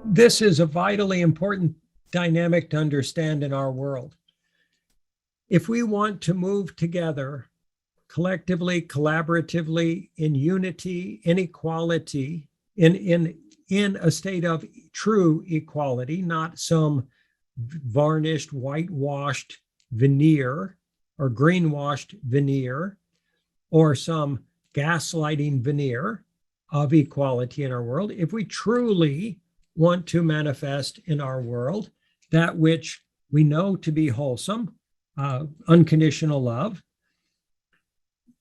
This is a vitally important dynamic to understand in our world. If we want to move together collectively, collaboratively, in unity, in equality, in a state of true equality, not some varnished, whitewashed veneer or greenwashed veneer or some gaslighting veneer of equality in our world, if we truly want to manifest in our world that which we know to be wholesome, unconditional love,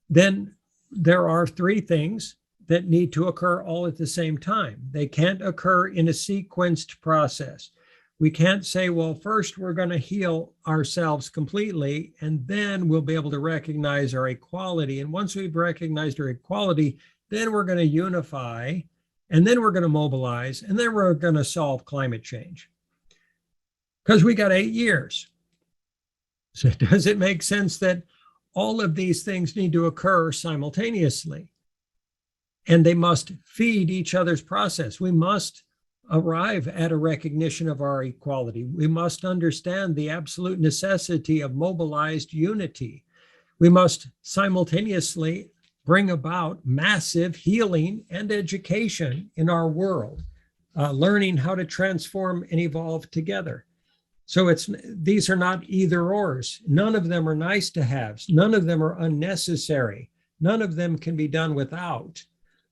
then there are three things that need to occur all at the same time. They can't occur in a sequenced process. We can't say, well, first we're going to heal ourselves completely, and then we'll be able to recognize our equality. And once we've recognized our equality, then we're going to unify, and then we're going to mobilize, and then we're going to solve climate change. Because we got 8 years. So does it make sense that all of these things need to occur simultaneously? And they must feed each other's process. We must arrive at a recognition of our equality. We must understand the absolute necessity of mobilized unity. We must simultaneously bring about massive healing and education in our world, learning how to transform and evolve together. So these are not either ors. None of them are nice to haves. None of them are unnecessary. None of them can be done without.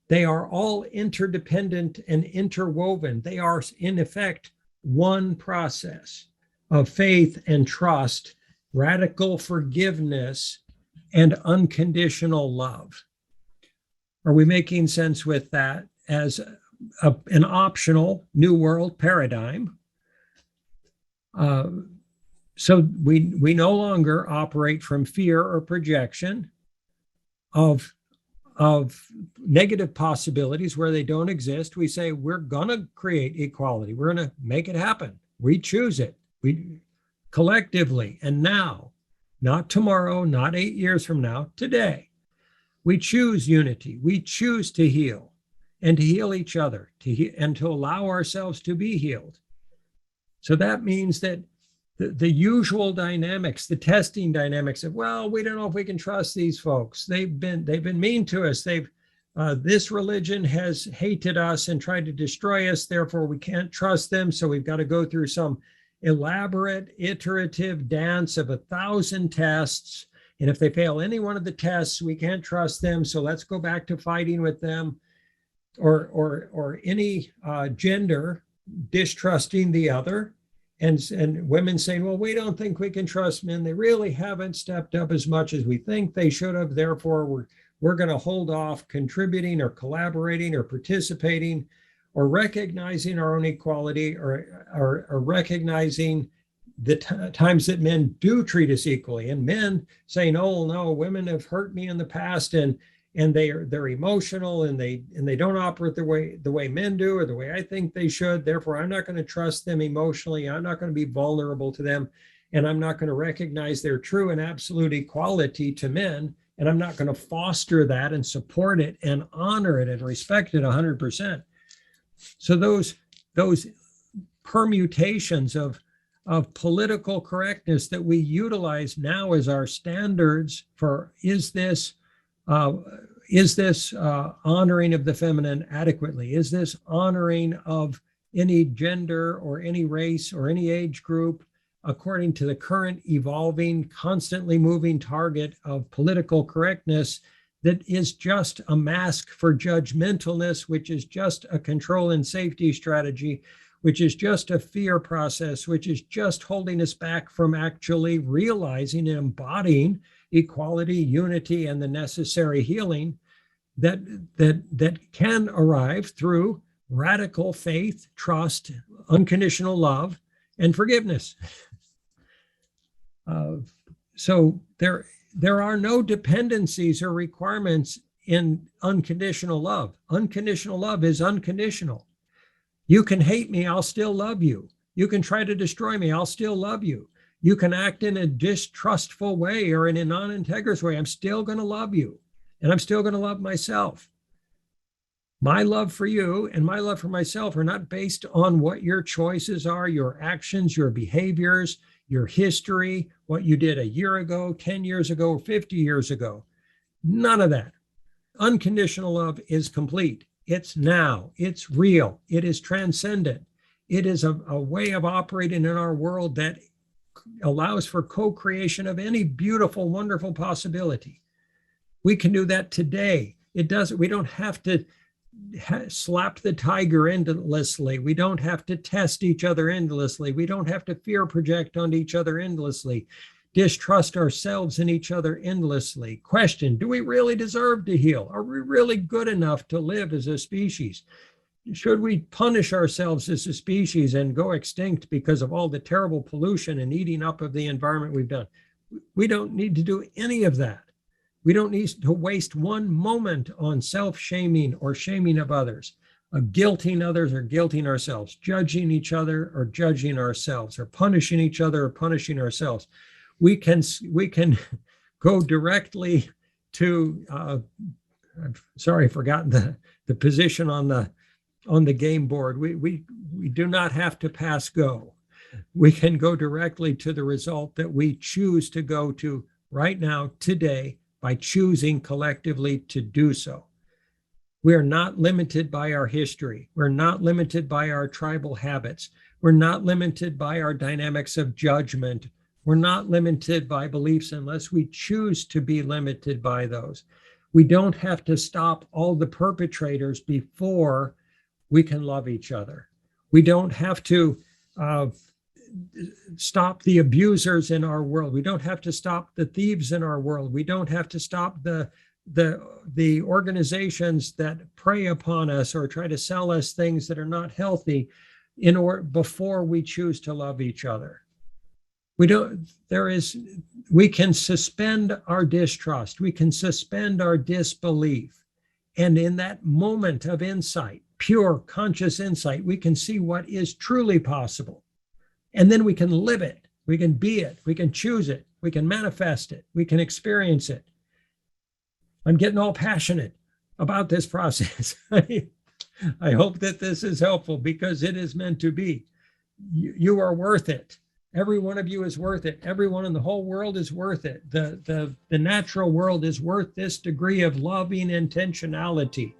They are all interdependent and interwoven. They are, in effect, one process of faith and trust, radical forgiveness, and unconditional love. Are we making sense with that as an optional New World paradigm? So we no longer operate from fear or projection of negative possibilities where they don't exist. We say we're going to create equality. We're going to make it happen. We choose it. We collectively and now, not tomorrow, not 8 years from now, today. We choose unity. We choose to heal and to heal each other and to allow ourselves to be healed. So that means that the usual dynamics, the testing dynamics of, well, we don't know if we can trust these folks. They've been mean to us. This religion has hated us and tried to destroy us. Therefore, we can't trust them. So we've got to go through some elaborate, iterative dance of 1,000 tests. And if they fail any one of the tests, we can't trust them. So let's go back to fighting with them, or any gender distrusting the other. And women saying, well, we don't think we can trust men. They really haven't stepped up as much as we think they should have. Therefore, we're going to hold off contributing or collaborating or participating or recognizing our own equality or recognizing the times that men do treat us equally. And men saying, oh, no, women have hurt me in the past, and they're emotional and they don't operate the way men do or the way I think they should. Therefore, I'm not going to trust them emotionally. I'm not going to be vulnerable to them. And I'm not going to recognize their true and absolute equality to men. And I'm not going to foster that and support it and honor it and respect it 100%. So those permutations of political correctness that we utilize now as our standards for is this honoring of the feminine adequately? Is this honoring of any gender or any race or any age group according to the current evolving, constantly moving target of political correctness that is just a mask for judgmentalness, which is just a control and safety strategy, which is just a fear process, which is just holding us back from actually realizing and embodying equality, unity, and the necessary healing that can arrive through radical faith, trust, unconditional love, and forgiveness. So there are no dependencies or requirements in unconditional love. Unconditional love is unconditional. You can hate me, I'll still love you. You can try to destroy me, I'll still love you. You can act in a distrustful way or in a non-integrous way. I'm still going to love you, and I'm still going to love myself. My love for you and my love for myself are not based on what your choices are, your actions, your behaviors, your history, what you did a year ago, 10 years ago, or 50 years ago. None of that. Unconditional love is complete. It's now. It's real. It is transcendent. It is a way of operating in our world that allows for co-creation of any beautiful, wonderful possibility. We can do that today. It doesn't. We don't have to slap the tiger endlessly. We don't have to test each other endlessly. We don't have to fear project onto each other endlessly, distrust ourselves and each other endlessly. Question, do we really deserve to heal? Are we really good enough to live as a species? Should we punish ourselves as a species and go extinct because of all the terrible pollution and eating up of the environment we've done? We don't need to do any of that. We don't need to waste one moment on self-shaming or shaming of others, guilting others or guilting ourselves, judging each other or judging ourselves, or punishing each other or punishing ourselves. We can go directly to, I'm sorry, I've forgotten the position on the game board. We do not have to pass go. We can go directly to the result that we choose to go to right now, today, by choosing collectively to do so. We are not limited by our history. We're not limited by our tribal habits. We're not limited by our dynamics of judgment. We're not limited by beliefs unless we choose to be limited by those. We don't have to stop all the perpetrators before we can love each other. We don't have to stop the abusers in our world. We don't have to stop the thieves in our world. We don't have to stop the organizations that prey upon us or try to sell us things that are not healthy before we choose to love each other. We can suspend our distrust. We can suspend our disbelief. And in that moment of insight, pure conscious insight, we can see what is truly possible. And then we can live it. We can be it. We can choose it. We can manifest it. We can experience it. I'm getting all passionate about this process. I hope that this is helpful because it is meant to be. You are worth it. Every one of you is worth it. Everyone in the whole world is worth it. The natural world is worth this degree of loving intentionality.